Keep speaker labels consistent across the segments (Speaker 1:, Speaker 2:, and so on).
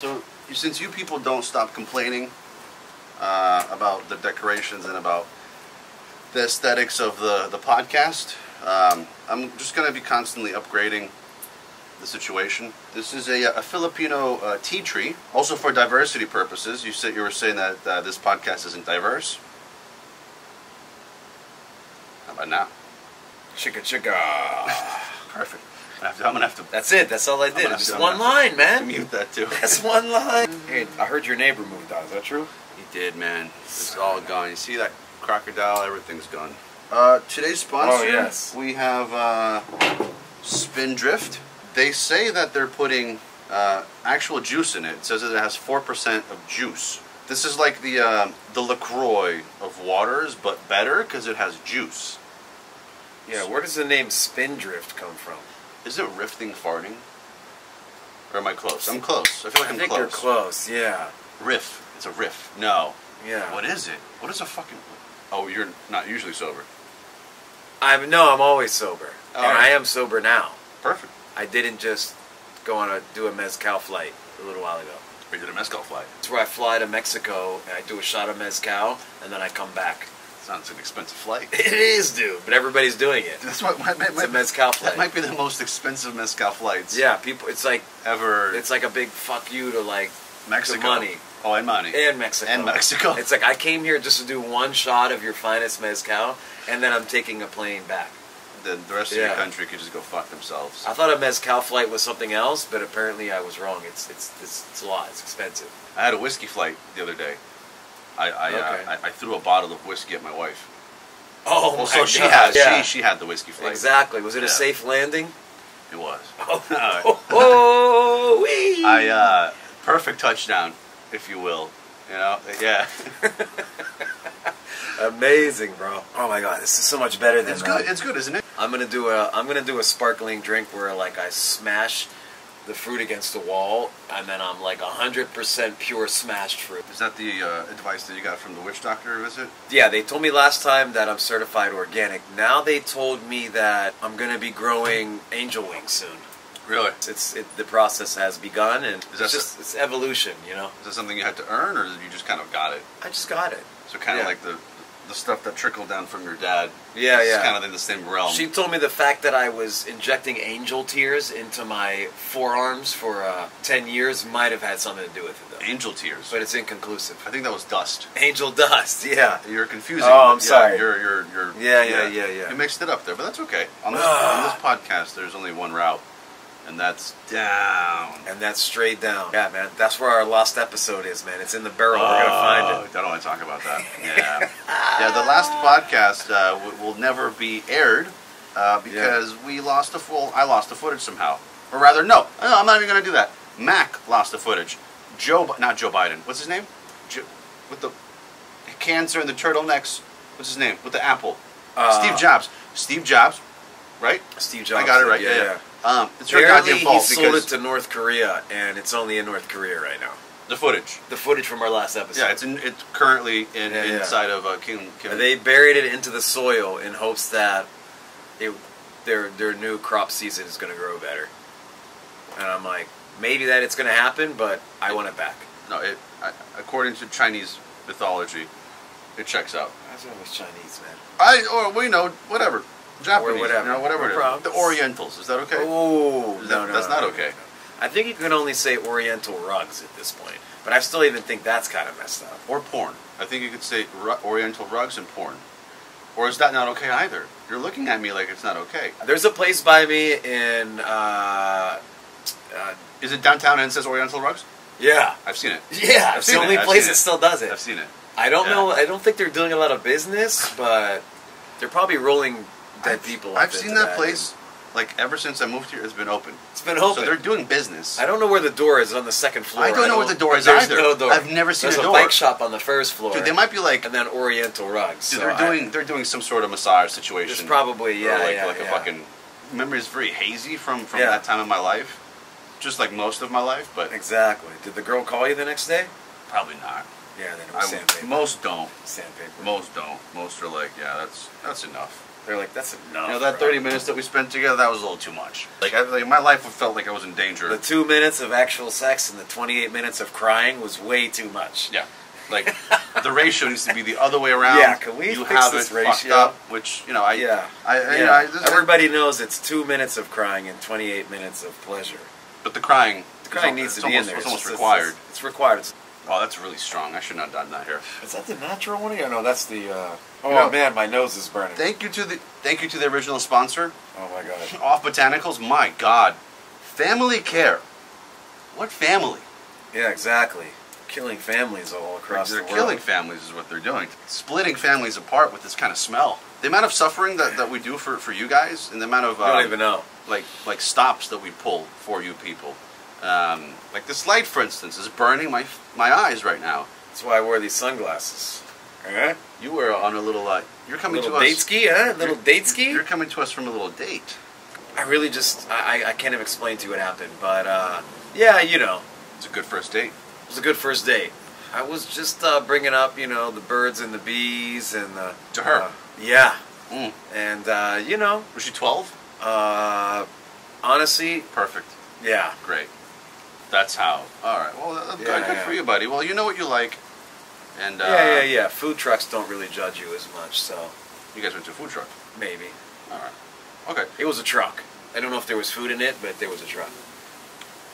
Speaker 1: So, since you people don't stop complaining about the decorations and about the aesthetics of the podcast, I'm just going to be constantly upgrading the situation. This is a Filipino tea tree, also for diversity purposes. You were saying that this podcast isn't diverse. How about now?
Speaker 2: Chicka chicka.
Speaker 1: Perfect. I'm gonna have to.
Speaker 2: That's it. That's all I did. Just one line, man.
Speaker 1: Mute that too.
Speaker 2: That's one line. Hey, I heard your neighbor moved out. Is that true?
Speaker 1: He did, man. It's all gone. You see that crocodile? Everything's gone. Today's sponsor.
Speaker 2: Oh, yes.
Speaker 1: We have Spindrift. They say that they're putting actual juice in it. It says that it has 4% of juice. This is like the LaCroix of waters, but better because it has juice.
Speaker 2: Yeah. Where does the name Spindrift come from?
Speaker 1: Is it rifting farting? Or am I close? I'm close. I feel like I'm
Speaker 2: think
Speaker 1: close.
Speaker 2: you're close. Yeah.
Speaker 1: Riff. It's a riff. No.
Speaker 2: Yeah.
Speaker 1: What is it? What is a fucking... Oh, you're not usually sober.
Speaker 2: I'm always sober.
Speaker 1: All
Speaker 2: and
Speaker 1: right.
Speaker 2: I am sober now.
Speaker 1: Perfect.
Speaker 2: I didn't just go on do a mezcal flight a little while ago.
Speaker 1: We did a mezcal flight.
Speaker 2: It's where I fly to Mexico and I do a shot of mezcal and then I come back.
Speaker 1: Sounds like an expensive flight.
Speaker 2: It is, dude. But everybody's doing it.
Speaker 1: That's what
Speaker 2: It's a mezcal flight.
Speaker 1: That might be the most expensive mezcal flights.
Speaker 2: Yeah, people. It's like
Speaker 1: ever.
Speaker 2: It's like a big fuck you to like
Speaker 1: Mexico.
Speaker 2: to money.
Speaker 1: Oh, and money.
Speaker 2: And Mexico.
Speaker 1: And Mexico.
Speaker 2: It's like I came here just to do one shot of your finest mezcal, and then I'm taking a plane back.
Speaker 1: The rest of your country could just go fuck themselves.
Speaker 2: I thought a mezcal flight was something else, but apparently I was wrong. It's a lot. It's expensive.
Speaker 1: I had a whiskey flight the other day. I threw a bottle of whiskey at my wife.
Speaker 2: Oh,
Speaker 1: well,
Speaker 2: my
Speaker 1: so she
Speaker 2: God.
Speaker 1: had she had the whiskey flight.
Speaker 2: Exactly. Was it a safe landing?
Speaker 1: It was.
Speaker 2: Oh, wee!
Speaker 1: Perfect touchdown, if you will. You know, yeah.
Speaker 2: Amazing, bro. Oh my God, this is so much better than
Speaker 1: it's good. It's good, isn't it?
Speaker 2: I'm gonna do a sparkling drink where like I smash the fruit against the wall, and then I'm like 100% pure smashed fruit.
Speaker 1: Is that the advice that you got from the witch doctor visit?
Speaker 2: Yeah, they told me last time that I'm certified organic. Now they told me that I'm gonna be growing angel wings soon.
Speaker 1: Really?
Speaker 2: The process has begun, and
Speaker 1: it's
Speaker 2: evolution, you know.
Speaker 1: Is that something you had to earn, or you just kind of got it?
Speaker 2: I just got it.
Speaker 1: So kind of like the stuff that trickled down from your dad.
Speaker 2: Yeah,
Speaker 1: It's kind of in the same realm.
Speaker 2: She told me the fact that I was injecting angel tears into my forearms for 10 years might have had something to do with it, though.
Speaker 1: Angel tears.
Speaker 2: But it's inconclusive.
Speaker 1: I think that was dust.
Speaker 2: Angel dust, yeah.
Speaker 1: You're confusing.
Speaker 2: Oh, I'm sorry.
Speaker 1: You're
Speaker 2: Yeah.
Speaker 1: You mixed it up there, but that's okay. On this podcast, there's only one route, and that's down.
Speaker 2: And that's straight down. Yeah, man. That's where our lost episode is, man. It's in the barrel. We're going to find it.
Speaker 1: I don't want to talk about that. Yeah. Yeah, the last podcast will never be aired because I lost the footage somehow. Or rather, no, I'm not even going to do that. Mac lost the footage. Not Joe Biden. What's his name? With the cancer and the turtlenecks. What's his name? With the apple. Steve Jobs. Steve Jobs, right?
Speaker 2: Steve Jobs.
Speaker 1: I got it right. Yeah. It's your
Speaker 2: Apparently
Speaker 1: goddamn fault
Speaker 2: he sold it to North Korea, and it's only in North Korea right now.
Speaker 1: The footage.
Speaker 2: The footage from our last episode.
Speaker 1: Yeah, it's currently inside of Kim.
Speaker 2: They buried it into the soil in hopes that their new crop season is going to grow better. And I'm like, maybe that it's going to happen, but I want it back.
Speaker 1: No, according to Chinese mythology, it checks out.
Speaker 2: That's always Chinese, man.
Speaker 1: We know whatever. Japanese,
Speaker 2: or whatever.
Speaker 1: You know, whatever.
Speaker 2: No
Speaker 1: the Orientals, is that okay?
Speaker 2: Oh,
Speaker 1: that's not okay.
Speaker 2: I think you can only say Oriental rugs at this point, but I still even think that's kind of messed up.
Speaker 1: Or porn. I think you could say Oriental rugs and porn. Or is that not okay either? You're looking at me like it's not okay.
Speaker 2: There's a place by me in.
Speaker 1: Is it downtown and it says Oriental rugs?
Speaker 2: Yeah,
Speaker 1: I've seen it.
Speaker 2: Yeah, it's the only place that still does it.
Speaker 1: I've seen it.
Speaker 2: I don't know. I don't think they're doing a lot of business, but they're probably rolling dead people.
Speaker 1: I've seen that place like ever since I moved here. It's been open.
Speaker 2: It's been open.
Speaker 1: So they're doing business.
Speaker 2: I don't know where the door is on the second floor.
Speaker 1: I don't know where the door is either.
Speaker 2: No door.
Speaker 1: I've never seen a door.
Speaker 2: There's a bike shop on the first floor.
Speaker 1: Dude, they might be like,
Speaker 2: and then Oriental rugs.
Speaker 1: Dude,
Speaker 2: so
Speaker 1: they're doing some sort of massage situation.
Speaker 2: It's probably
Speaker 1: a fucking. Memory is very hazy from that time of my life, just like most of my life. But
Speaker 2: exactly. Did the girl call you the next day?
Speaker 1: Probably not.
Speaker 2: Yeah, then it was sandpaper.
Speaker 1: Most don't.
Speaker 2: Sandpaper.
Speaker 1: Most don't. Most are like, yeah, that's enough.
Speaker 2: They're like, that's enough.
Speaker 1: You know, that 30 minutes that we spent together, that was a little too much. Like my life felt like I was in danger.
Speaker 2: The 2 minutes of actual sex and the 28 minutes of crying was way too much.
Speaker 1: Yeah. Like, the ratio needs to be the other way around.
Speaker 2: Yeah, can we
Speaker 1: you
Speaker 2: fix
Speaker 1: have
Speaker 2: this
Speaker 1: it
Speaker 2: ratio?
Speaker 1: fucked up, which, you know,
Speaker 2: Everybody knows it's 2 minutes of crying and 28 minutes of pleasure.
Speaker 1: But the crying
Speaker 2: needs to be in there.
Speaker 1: It's almost required.
Speaker 2: It's required.
Speaker 1: Oh, that's really strong. I should not have done that here.
Speaker 2: Is that the natural one? Yeah, no, that's the. Oh
Speaker 1: No.
Speaker 2: man, my nose is burning.
Speaker 1: Thank you to the original sponsor,
Speaker 2: Oh my god.
Speaker 1: Off Botanicals. My God, family care. What family?
Speaker 2: Yeah, exactly. Killing families all across the
Speaker 1: They're
Speaker 2: world.
Speaker 1: killing families is what they're doing. Splitting families apart with this kind of smell. The amount of suffering that we do for you guys, and the amount of
Speaker 2: I don't even know.
Speaker 1: like stops that we pull for you people. Like this light, for instance, is burning my eyes right now.
Speaker 2: That's why I wore these sunglasses. Alright?
Speaker 1: You were on a little you're coming
Speaker 2: Little
Speaker 1: to
Speaker 2: date
Speaker 1: us.
Speaker 2: ski, huh? Little date ski?
Speaker 1: You're coming to us from a little date.
Speaker 2: I really just, I can't even explain to you what happened, but yeah, you know.
Speaker 1: It's a good first date.
Speaker 2: It was a good first date. I was just bringing up, you know, the birds and the bees and the...
Speaker 1: To her?
Speaker 2: Yeah.
Speaker 1: Mm.
Speaker 2: And, you know...
Speaker 1: Was she 12?
Speaker 2: Honestly...
Speaker 1: Perfect.
Speaker 2: Yeah.
Speaker 1: Great. That's how. All right. Well, good for you, buddy. Well, you know what you like. And
Speaker 2: Yeah. Food trucks don't really judge you as much, so...
Speaker 1: You guys went to a food truck.
Speaker 2: Maybe.
Speaker 1: All right. Okay.
Speaker 2: It was a truck. I don't know if there was food in it, but there was a truck.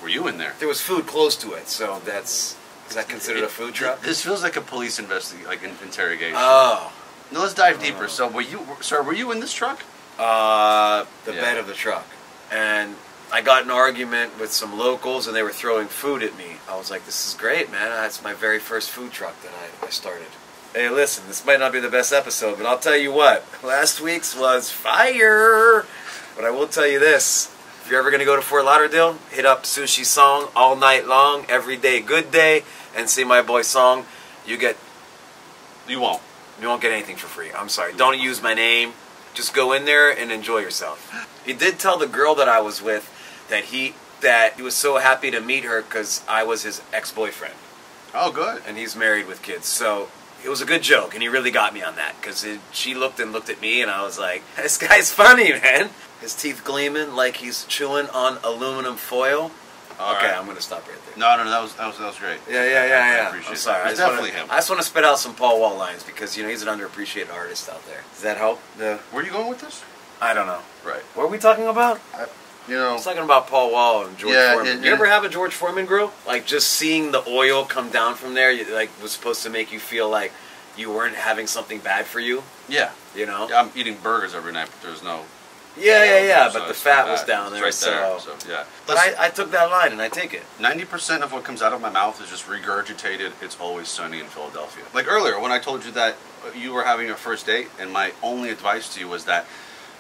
Speaker 1: Were you in there?
Speaker 2: There was food close to it, so that's... Is that considered a food truck?
Speaker 1: This feels like a police interrogation.
Speaker 2: Oh.
Speaker 1: Now let's dive deeper. So, were you in this truck?
Speaker 2: The bed of the truck. And I got an argument with some locals, and they were throwing food at me. I was like, this is great, man. That's my very first food truck that I started. Hey, listen, this might not be the best episode, but I'll tell you what. Last week's was fire. But I will tell you this. If you're ever going to go to Fort Lauderdale, hit up Sushi Song all night long, every day, good day, and see my boy Song. You won't get anything for free. I'm sorry. Don't use my name. Just go in there and enjoy yourself. He did tell the girl that I was with that he was so happy to meet her because I was his ex-boyfriend.
Speaker 1: Oh, good.
Speaker 2: And he's married with kids. So it was a good joke, and he really got me on that because she looked at me, and I was like, this guy's funny, man. His teeth gleaming like he's chewing on aluminum foil.
Speaker 1: All
Speaker 2: okay,
Speaker 1: right.
Speaker 2: I'm going to stop right there.
Speaker 1: No, that was great.
Speaker 2: Yeah.
Speaker 1: I appreciate
Speaker 2: I'm sorry.
Speaker 1: that. It's definitely him.
Speaker 2: I just want to spit out some Paul Wall lines because, you know, he's an underappreciated artist out there. Does that help?
Speaker 1: Where are you going with this?
Speaker 2: I don't know.
Speaker 1: Right.
Speaker 2: What are we talking about?
Speaker 1: I
Speaker 2: was talking about Paul Wall and George Foreman. You ever have a George Foreman grill? Like, just seeing the oil come down from there, was supposed to make you feel like you weren't having something bad for you?
Speaker 1: Yeah.
Speaker 2: You know?
Speaker 1: Yeah, I'm eating burgers every night, but there's no...
Speaker 2: Yeah,
Speaker 1: so
Speaker 2: but the fat was down there,
Speaker 1: right there,
Speaker 2: so
Speaker 1: yeah.
Speaker 2: But I took that line, and I take it.
Speaker 1: 90% of what comes out of my mouth is just regurgitated, it's always sunny in Philadelphia. Like earlier, when I told you that you were having your first date, and my only advice to you was that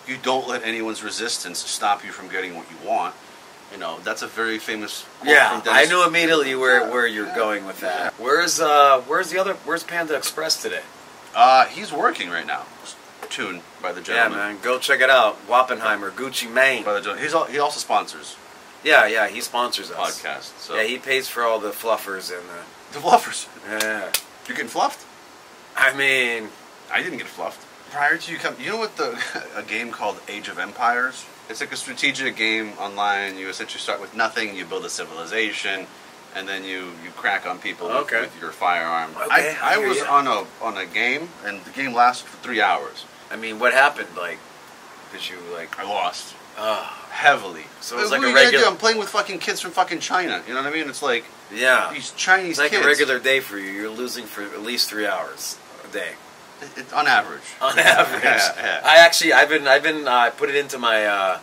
Speaker 1: you don't let anyone's resistance stop you from getting what you want. You know, that's a very famous quote from Dennis.
Speaker 2: I knew immediately where you're going with that.
Speaker 1: Yeah.
Speaker 2: Where's Panda Express today?
Speaker 1: He's working right now. Tune by the gentleman.
Speaker 2: Yeah, man, go check it out. Wappenheimer, Gucci Mane.
Speaker 1: By the gentleman. He also sponsors.
Speaker 2: Yeah, he sponsors us.
Speaker 1: Podcast. So.
Speaker 2: Yeah, he pays for all the fluffers and
Speaker 1: the fluffers.
Speaker 2: Yeah.
Speaker 1: You getting fluffed?
Speaker 2: I mean,
Speaker 1: I didn't get fluffed. Prior to you you know what a game called Age of Empires? It's like a strategic game online. You essentially start with nothing, you build a civilization, and then you crack on people with your firearm.
Speaker 2: Okay,
Speaker 1: I was on a game, and the game lasted for 3 hours.
Speaker 2: I mean, what happened? Like, did you like?
Speaker 1: I lost. Heavily.
Speaker 2: So it was
Speaker 1: what
Speaker 2: like
Speaker 1: are
Speaker 2: a
Speaker 1: you gonna
Speaker 2: regular.
Speaker 1: do? I'm playing with fucking kids from fucking China. You know what I mean? It's like these Chinese
Speaker 2: it's like
Speaker 1: kids.
Speaker 2: a regular day for you. You're losing for at least 3 hours a day.
Speaker 1: On average.
Speaker 2: On average.
Speaker 1: Yeah.
Speaker 2: I put it into my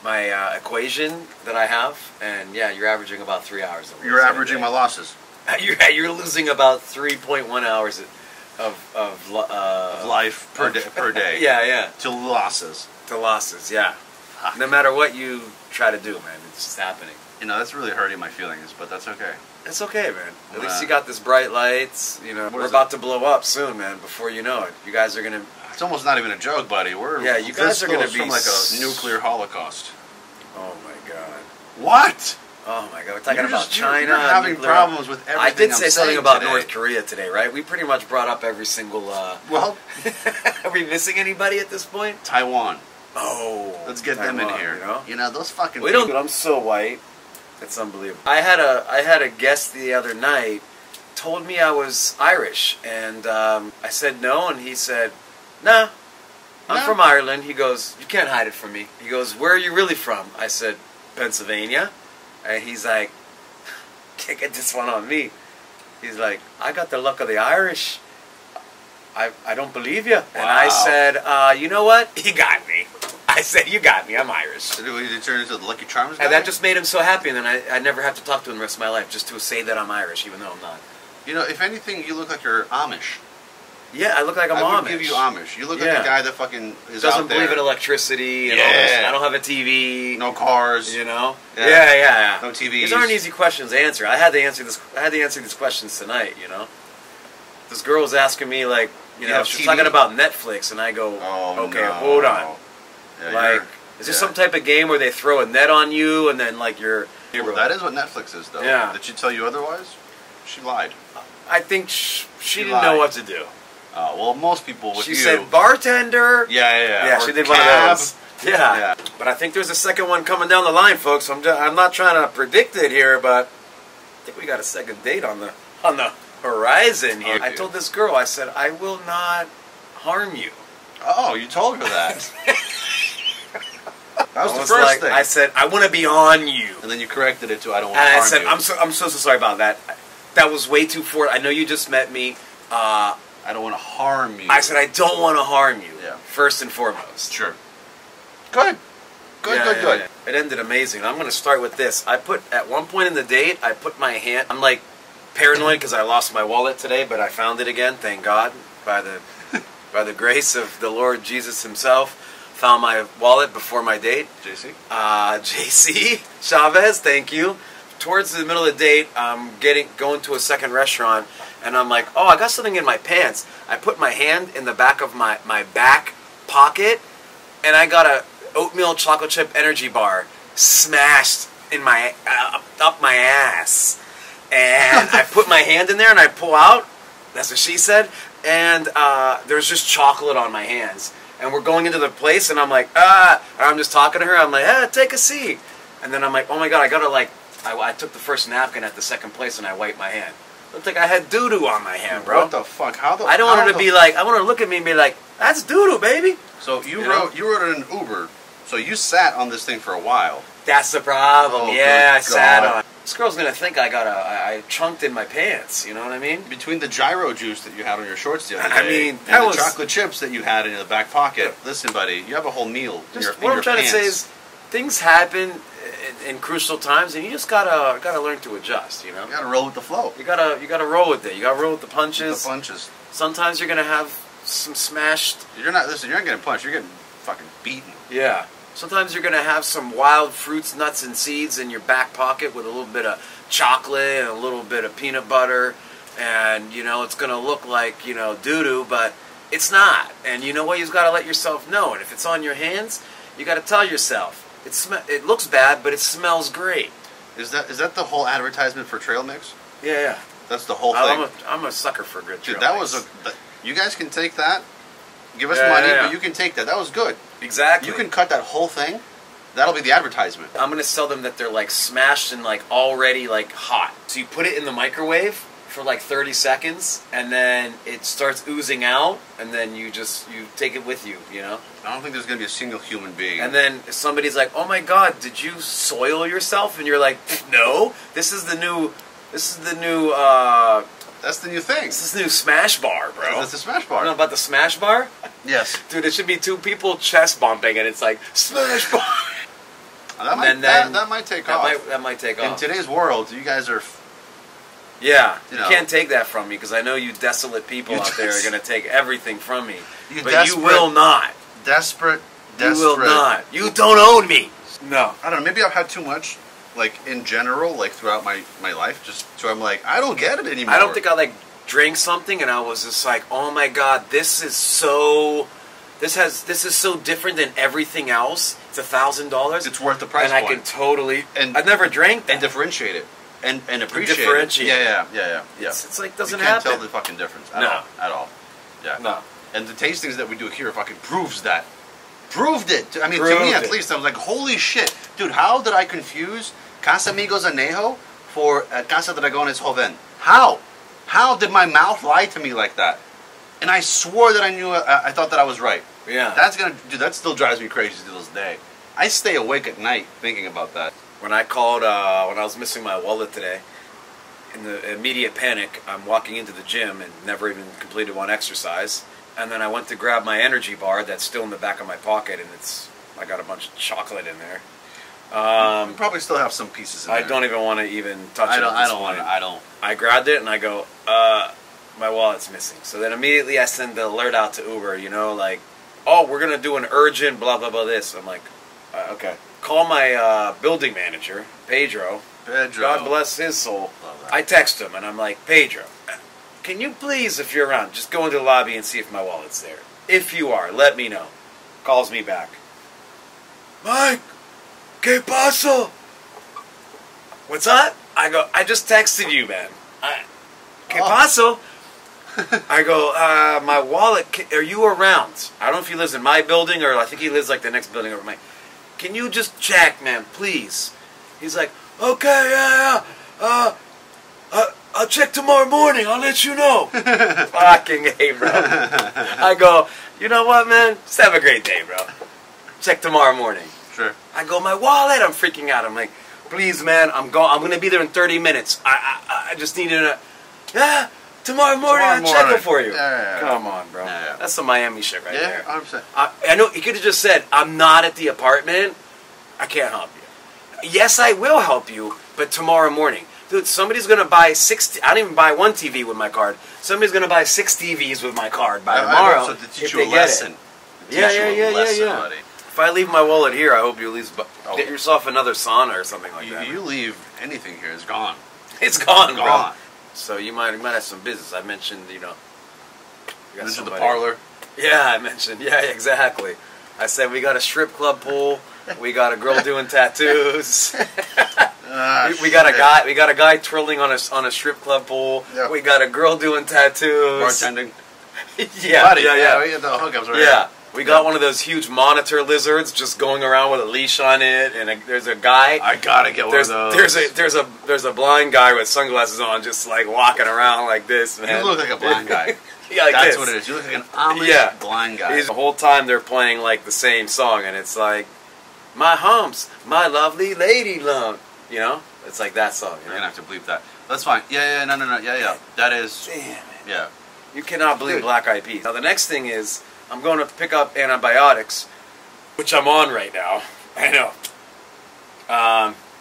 Speaker 2: my equation that I have, and yeah, you're averaging about 3 hours.
Speaker 1: You're averaging my losses.
Speaker 2: You're losing about 3.1 hours of
Speaker 1: life per day.
Speaker 2: Yeah.
Speaker 1: To losses.
Speaker 2: To losses, yeah. No matter what you try to do, man, it's just happening.
Speaker 1: You know, that's really hurting my feelings, but that's okay.
Speaker 2: It's okay, man. At least you got this bright lights. You know, we're about to blow up soon, man. Before you know it, you guys are gonna.
Speaker 1: It's almost not even a joke, buddy.
Speaker 2: You guys are gonna be
Speaker 1: from like a nuclear holocaust.
Speaker 2: Oh my god.
Speaker 1: What?
Speaker 2: Oh my God, we're talking about China.
Speaker 1: You're having problems with everything.
Speaker 2: I did say something about
Speaker 1: today.
Speaker 2: North Korea today, right? We pretty much brought up every single.
Speaker 1: Well,
Speaker 2: are we missing anybody at this point?
Speaker 1: Taiwan.
Speaker 2: Oh,
Speaker 1: let's get them in here.
Speaker 2: You know
Speaker 1: those fucking.
Speaker 2: We don't. I'm so white. It's unbelievable. I had a guest the other night told me I was Irish, and I said no, and he said, "Nah, I'm from Ireland." He goes, "You can't hide it from me." He goes, "Where are you really from?" I said, "Pennsylvania," and he's like, "Can't get this one on me." He's like, "I got the luck of the Irish. I don't believe you." Wow. And I said, "You know what? You got me." I said, "You got me. I'm Irish."
Speaker 1: So did you turn into the Lucky Charms guy?
Speaker 2: And that just made him so happy, and then I never have to talk to him the rest of my life, just to say that I'm Irish, even though I'm not.
Speaker 1: You know, if anything, you look like you're Amish.
Speaker 2: Yeah, I look like I'm Amish.
Speaker 1: I would give you Amish. You look like a guy that fucking is
Speaker 2: doesn't
Speaker 1: out there.
Speaker 2: believe in electricity and all this. I don't have a TV.
Speaker 1: No cars.
Speaker 2: You know?
Speaker 1: Yeah. No TVs.
Speaker 2: These aren't easy questions to answer. I had to answer these questions tonight, you know? This girl was asking me, like, you know, she's talking about Netflix, and I go, okay, hold on. Yeah, like, is this some type of game where they throw a net on you, and then, like, you're...
Speaker 1: Well, that is what Netflix is, though.
Speaker 2: Yeah.
Speaker 1: Did she tell you otherwise? She lied.
Speaker 2: I think she didn't know what to do.
Speaker 1: Well, most people with you...
Speaker 2: She said bartender.
Speaker 1: Yeah,
Speaker 2: she did one of those. Yeah. But I think there's a second one coming down the line, folks. I'm not trying to predict it here, but I think we got a second date on the horizon here. I told this girl, I said, I will not harm you.
Speaker 1: Oh, you told her that. That was the first thing.
Speaker 2: I said, I want to be on you.
Speaker 1: And then you corrected it to, I don't want to harm you.
Speaker 2: And I said, I'm so sorry about that. That was way too forward. I know you just met me.
Speaker 1: I don't want to harm you.
Speaker 2: I said, I don't want to harm you.
Speaker 1: Yeah.
Speaker 2: First and foremost.
Speaker 1: Sure. Good. Good.
Speaker 2: It ended amazing. I'm going to start with this. At one point in the date, I put my hand, I'm like paranoid because I lost my wallet today, but I found it again, thank God, by the grace of the Lord Jesus himself. Found my wallet before my date.
Speaker 1: JC?
Speaker 2: JC Chavez, thank you. Towards the middle of the date, I'm going to a second restaurant, and I'm like, oh, I got something in my pants. I put my hand in the back of my back pocket, and I got a oatmeal chocolate chip energy bar smashed in my up my ass. And I put my hand in there, and I pull out. That's what she said. And there's just chocolate on my hands. And we're going into the place, and I'm like, and I'm just talking to her. I'm like, take a seat. And then I'm like, oh my God, I gotta like. I took the first napkin at the second place and I wiped my hand. Looked like I had doo-doo on my hand, bro.
Speaker 1: What the fuck?
Speaker 2: I don't want her to be like, I want her to look at me and be like, that's doo-doo, baby.
Speaker 1: So you wrote an Uber, so you sat on this thing for a while.
Speaker 2: That's the problem.
Speaker 1: Oh,
Speaker 2: I sat on it. This girl's going to think I chunked in my pants, you know what I mean?
Speaker 1: Between the gyro juice that you had on your shorts the other day,
Speaker 2: I mean,
Speaker 1: and the chocolate chips that you had in the back pocket. Listen, buddy, you have a whole meal in your
Speaker 2: What I'm trying
Speaker 1: pants.
Speaker 2: to say is, things happen in crucial times, and you just gotta learn to adjust. You know,
Speaker 1: you gotta roll with the flow.
Speaker 2: You gotta roll with it. You gotta roll with the punches.
Speaker 1: The punches.
Speaker 2: Sometimes you're gonna have some smashed.
Speaker 1: You're not getting punched. You're getting fucking beaten.
Speaker 2: Yeah. Sometimes you're gonna have some wild fruits, nuts, and seeds in your back pocket with a little bit of chocolate and a little bit of peanut butter, and you know it's gonna look like doo doo, but it's not. And you know what? You just gotta let yourself know. And if it's on your hands, you gotta tell yourself. It looks bad, but it smells great.
Speaker 1: Is that the whole advertisement for trail mix?
Speaker 2: Yeah.
Speaker 1: That's the whole thing.
Speaker 2: I'm a sucker for good trail
Speaker 1: mix. That
Speaker 2: mix.
Speaker 1: was you guys can take that. Give us money, but you can take that. That was good.
Speaker 2: Exactly.
Speaker 1: You can cut that whole thing. That'll be the advertisement.
Speaker 2: I'm gonna sell them that they're like smashed and like already like hot. So you put it in the microwave for like 30 seconds, and then it starts oozing out, and then you take it with you, you know?
Speaker 1: I don't think there's going to be a single human being.
Speaker 2: And then somebody's like, oh my God, did you soil yourself? And you're like, no, this is the new, that's the new thing. This is the new Smash Bar, bro.
Speaker 1: That's the Smash Bar.
Speaker 2: You know about the Smash Bar?
Speaker 1: Yes.
Speaker 2: Dude, there should be two people chest bumping, and it's like, Smash Bar.
Speaker 1: That might take off.
Speaker 2: That might take off.
Speaker 1: In today's world, you guys are...
Speaker 2: Yeah, you can't take that from me, because I know you desolate people out there are going to take everything from me. But you will not.
Speaker 1: Desperate.
Speaker 2: You will not. You don't own me. No.
Speaker 1: I don't know, maybe I've had too much, like, in general, like, throughout my life, just so I'm like, I don't get it anymore.
Speaker 2: I don't think I, like, drank something and I was just like, oh my God, this is so this is so different than everything else. It's $1,000.
Speaker 1: It's worth the price
Speaker 2: and
Speaker 1: point.
Speaker 2: I can totally.
Speaker 1: And
Speaker 2: I've never drank that.
Speaker 1: And differentiate it. And appreciate
Speaker 2: differentiate
Speaker 1: it. Yeah.
Speaker 2: It's like doesn't
Speaker 1: you can't
Speaker 2: happen.
Speaker 1: tell the fucking difference at all. Yeah.
Speaker 2: No.
Speaker 1: And the tastings that we do here fucking proves that. Proved it. I mean, to
Speaker 2: Proved
Speaker 1: me at
Speaker 2: it.
Speaker 1: least, I was like, holy shit. Dude, how did I confuse Casamigos Anejo for Casa Dragones Joven? How? How did my mouth lie to me like that? And I swore that I knew, I thought that I was right.
Speaker 2: Yeah.
Speaker 1: Dude, that still drives me crazy to this day. I stay awake at night thinking about that.
Speaker 2: When I called, when I was missing my wallet today, in the immediate panic, I'm walking into the gym and never even completed one exercise. And then I went to grab my energy bar that's still in the back of my pocket, and I got a bunch of chocolate in there.
Speaker 1: You probably still have some pieces in there.
Speaker 2: I don't even want to even touch it. I grabbed it and I go, my wallet's missing. So then immediately I send the alert out to Uber, like, oh, we're going to do an urgent blah, blah, blah this. I'm like, okay. Call my building manager, Pedro. God bless his soul. I text him and I'm like, Pedro, can you please, if you're around, just go into the lobby and see if my wallet's there. If you are, let me know. Calls me back. Mike, ¿qué pasó? What's that? I go, I just texted you, man. ¿Qué pasó? I go, my wallet, are you around? I don't know if he lives in my building or I think he lives like the next building over my. Can you just check, man, please? He's like, okay, yeah. I'll check tomorrow morning. I'll let you know. Fucking A, bro. I go, you know what, man? Just have a great day, bro. Check tomorrow morning.
Speaker 1: Sure.
Speaker 2: I go, my wallet. I'm freaking out. I'm like, please, man. I'm gonna be there in 30 minutes. I just need to. Yeah. Tomorrow morning, I'll check it for you.
Speaker 1: Yeah.
Speaker 2: Come on, bro.
Speaker 1: Yeah.
Speaker 2: That's some Miami shit right there.
Speaker 1: Yeah, 100%.
Speaker 2: I know, he could have just said, I'm not at the apartment. I can't help you. Yes, I will help you, but tomorrow morning. Dude, somebody's going to buy I don't even buy one TV with my card. Somebody's going to buy 6 TVs with my card by tomorrow.
Speaker 1: So to teach you a lesson.
Speaker 2: Yeah. If I leave my wallet here, I hope you at least get yourself another sauna or something like that.
Speaker 1: You leave anything here, it's gone.
Speaker 2: It's gone, bro. So you might have some business. I mentioned, you
Speaker 1: mentioned the parlor.
Speaker 2: Yeah, I mentioned. Yeah, exactly. I said we got a strip club pool. We got a girl doing tattoos. we got a guy twirling on a strip club pool. Yep. We got a girl doing tattoos.
Speaker 1: Bartending.
Speaker 2: Yeah.
Speaker 1: We get the hookups right
Speaker 2: here. We got one of those huge monitor lizards just going around with a leash on it, and there's a guy.
Speaker 1: I gotta get one of those.
Speaker 2: There's a blind guy with sunglasses on, just like walking around like this, man.
Speaker 1: You look like a blind guy.
Speaker 2: Yeah, like
Speaker 1: that's what it is. You look like an Amish blind guy.
Speaker 2: The whole time they're playing like the same song, and it's like, my humps, my lovely lady lump. It's like that song.
Speaker 1: You're gonna have to bleep that. That's fine. Yeah. No. Yeah. That is.
Speaker 2: Damn it.
Speaker 1: Yeah.
Speaker 2: You cannot believe Black Eyed Peas. Now the next thing is, I'm going to pick up antibiotics, which I'm on right now. I know.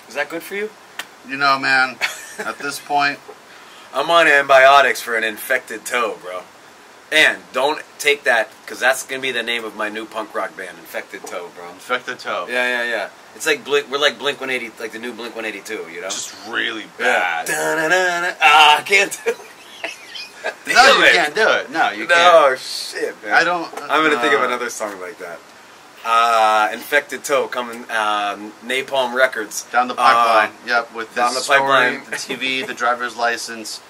Speaker 2: Is that good for you?
Speaker 1: Man, at this point,
Speaker 2: I'm on antibiotics for an infected toe, bro. And don't take that, because that's going to be the name of my new punk rock band, Infected Toe, bro.
Speaker 1: Infected Toe.
Speaker 2: Yeah. It's like we're like Blink 180, like the new Blink 182,
Speaker 1: Just really bad.
Speaker 2: I can't do it.
Speaker 1: You can't do it. No, you can't.
Speaker 2: No, shit, man.
Speaker 1: I'm
Speaker 2: going to think of another song like that. Infected Toe coming, Napalm Records.
Speaker 1: Down the pipeline. Yep, with the story, the TV, the driver's license,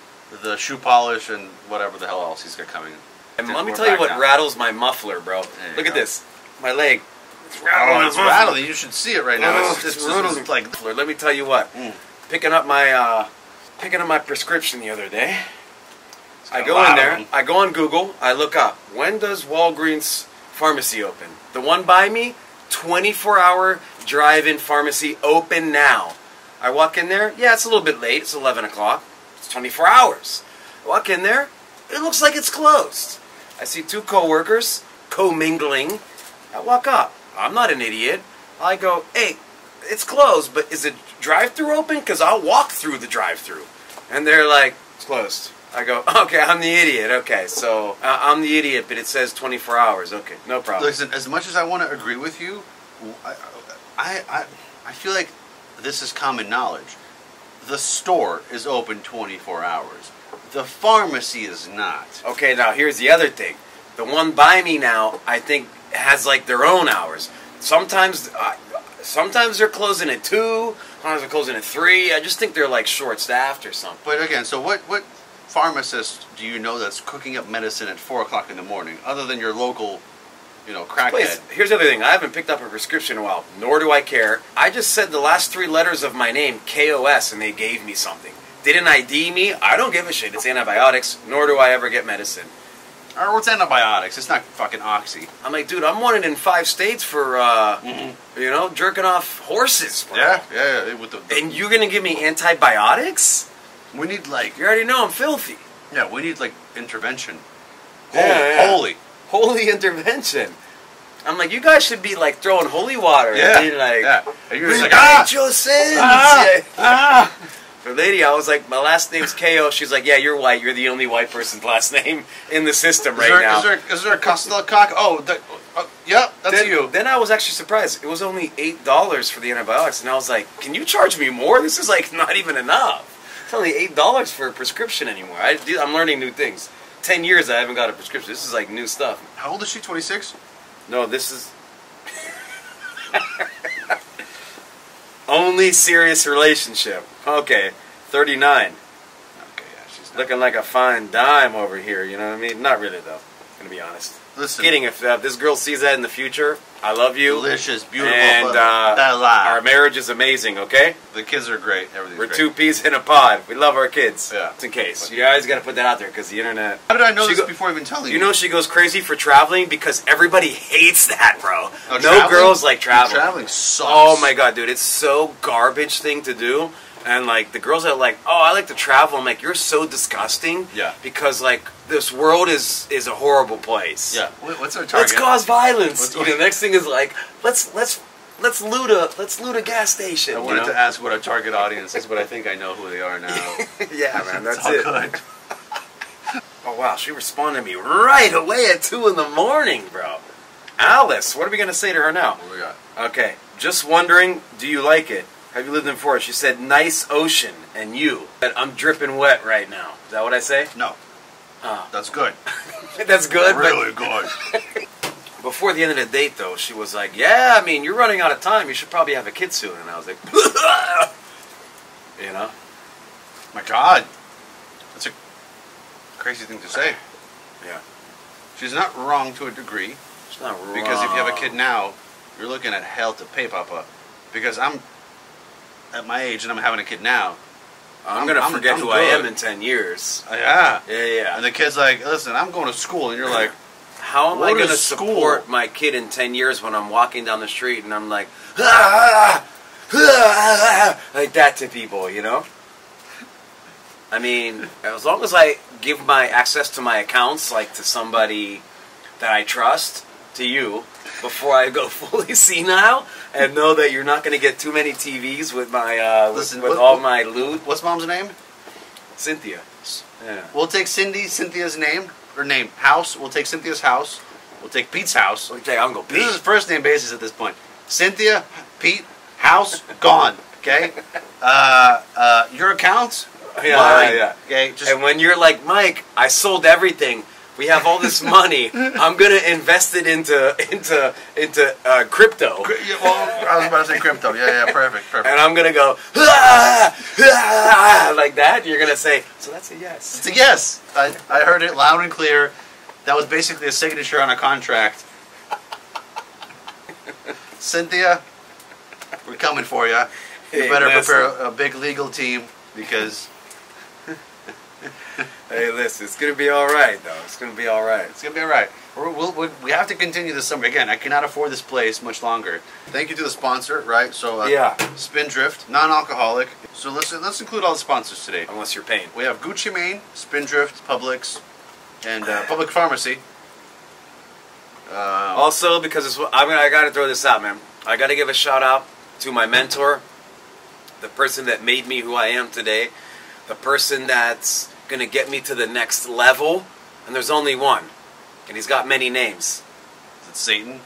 Speaker 1: the shoe polish, and whatever the hell else he's got coming.
Speaker 2: And let me tell you what rattles my muffler, bro. Look at this. My leg.
Speaker 1: It's rattling. It's rattling. You should see it right now. It's like.
Speaker 2: Let me tell you what. Picking up my prescription the other day. I go in there, I go on Google, I look up, when does Walgreens pharmacy open? The one by me, 24-hour drive-in pharmacy open now. I walk in there, yeah, it's a little bit late, it's 11 o'clock, it's 24 hours. I walk in there, it looks like it's closed. I see 2 co-workers, co-mingling. I walk up, I'm not an idiot. I go, hey, it's closed, but is it drive-thru open? Because I'll walk through the drive-thru. And they're like, it's closed. I go, okay, I'm the idiot. Okay, so I'm the idiot, but it says 24 hours. Okay, no problem.
Speaker 1: Listen, as much as I want to agree with you, I feel like this is common knowledge. The store is open 24 hours. The pharmacy is not.
Speaker 2: Okay, now here's the other thing. The one by me now, I think, has like their own hours. Sometimes they're closing at 2. Sometimes they're closing at 3. I just think they're like short-staffed or something.
Speaker 1: But again, so what pharmacist do you know that's cooking up medicine at 4 o'clock in the morning, other than your local, crackhead?
Speaker 2: Here's the other thing. I haven't picked up a prescription in a while, nor do I care. I just said the last 3 letters of my name, KOS, and they gave me something. Didn't ID me? I don't give a shit. It's antibiotics, nor do I ever get medicine.
Speaker 1: Or what's antibiotics? It's not fucking oxy.
Speaker 2: I'm like, dude, I'm wanted in 5 states for, jerking off horses, bro.
Speaker 1: Yeah.
Speaker 2: And you're going to give me antibiotics?
Speaker 1: We need,
Speaker 2: You already know I'm filthy.
Speaker 1: Yeah, we need, intervention.
Speaker 2: Holy intervention. I'm like, you guys should be, throwing holy water.
Speaker 1: Yeah,
Speaker 2: And you're just like, your sins. The lady, I was like, my last name's KO. She's like, yeah, you're white. You're the only white person's last name in the system now.
Speaker 1: Is there a Costello cock? Yep, that's you.
Speaker 2: Then I was actually surprised. It was only $8 for the antibiotics. And I was like, can you charge me more? This is, not even enough. It's only $8 for a prescription anymore. I'm learning new things. 10 years I haven't got a prescription. This is, new stuff.
Speaker 1: How old is she, 26?
Speaker 2: No, this is... Only serious relationship. Okay, 39.
Speaker 1: Okay, yeah, she's not.
Speaker 2: Looking like a fine dime over here, you know what I mean? Not really, though. I'm gonna be honest.
Speaker 1: Listen.
Speaker 2: Kidding, if this girl sees that in the future, I love you.
Speaker 1: Delicious, beautiful,
Speaker 2: and our marriage is amazing, okay?
Speaker 1: The kids are great. Everything's
Speaker 2: We're
Speaker 1: great.
Speaker 2: 2 peas in a pod. We love our kids.
Speaker 1: Yeah.
Speaker 2: Just in case. You guys gotta put that out there, because the internet...
Speaker 1: How did I know this before even telling you?
Speaker 2: You know she goes crazy for traveling because everybody hates that, bro.
Speaker 1: Oh,
Speaker 2: no girls like traveling.
Speaker 1: Traveling sucks.
Speaker 2: Oh my god, dude, it's so garbage thing to do. And the girls are like, oh, I like to travel. I'm like, you're so disgusting.
Speaker 1: Yeah.
Speaker 2: Because this world is a horrible place.
Speaker 1: Yeah. What's our target?
Speaker 2: Let's cause violence. The next thing is let's loot a gas station.
Speaker 1: I wanted to ask what our target audience is, but I think I know who they are now.
Speaker 2: Yeah, man, that's
Speaker 1: all
Speaker 2: it.
Speaker 1: Good.
Speaker 2: Oh wow, she responded to me right away at 2 in the morning, bro. Alice, what are we gonna say to her now?
Speaker 1: What we got?
Speaker 2: Okay, just wondering, do you like it? Have you lived in Florida? She said, nice ocean. And you? I'm dripping wet right now. Is that what I say?
Speaker 1: No. That's good.
Speaker 2: That's good?
Speaker 1: Really good.
Speaker 2: Before the end of the date, though, she was like, yeah, I mean, you're running out of time. You should probably have a kid soon. And I was like,
Speaker 1: My God. That's a crazy thing to say.
Speaker 2: Yeah.
Speaker 1: She's not wrong to a degree.
Speaker 2: She's not wrong.
Speaker 1: Because if you have a kid now, you're looking at hell to pay, Papa. Because I'm at my age and I'm having a kid now.
Speaker 2: I'm going to forget who I am in 10 years.
Speaker 1: Yeah.
Speaker 2: Yeah.
Speaker 1: And the kid's like, listen, I'm going to school. And you're like,
Speaker 2: how am I going to support my kid in 10 years when I'm walking down the street and I'm like, like that to people, you know? I mean, as long as I give my access to my accounts, to somebody that I trust, to you, before I go fully senile, and know that you're not going to get too many TVs with my all my loot.
Speaker 1: What's Mom's name?
Speaker 2: Cynthia. Yeah.
Speaker 1: We'll take Cynthia's name, house. We'll take Cynthia's house. We'll take Pete's house.
Speaker 2: I'm going to go Pete.
Speaker 1: This is first name basis at this point. Cynthia, Pete, house, gone. Okay? Your accounts?
Speaker 2: Yeah.
Speaker 1: Okay?
Speaker 2: And when you're like, Mike, I sold everything. We have all this money. I'm gonna invest it into crypto.
Speaker 1: Well, I was about to say crypto. Yeah, perfect.
Speaker 2: And I'm gonna go like that. You're gonna say, so that's a yes.
Speaker 1: It's a yes. I heard it loud and clear. That was basically a signature on a contract. Cynthia, we're coming for you. You better prepare a big legal team because.
Speaker 2: Hey, listen, it's going to be all right, though. It's going to be all right.
Speaker 1: It's going to be all right. We have to continue this summer. Again, I cannot afford this place much longer. Thank you to the sponsor, right? So, Spindrift, non-alcoholic. So let's include all the sponsors today.
Speaker 2: Unless you're paying.
Speaker 1: We have Gucci Mane, Spindrift, Publix, and Public Pharmacy.
Speaker 2: Also, because I got to throw this out, man. I got to give a shout out to my mentor, the person that made me who I am today, the person that's going to get me to the next level, and there's only one, and he's got many names.
Speaker 1: Is it Satan?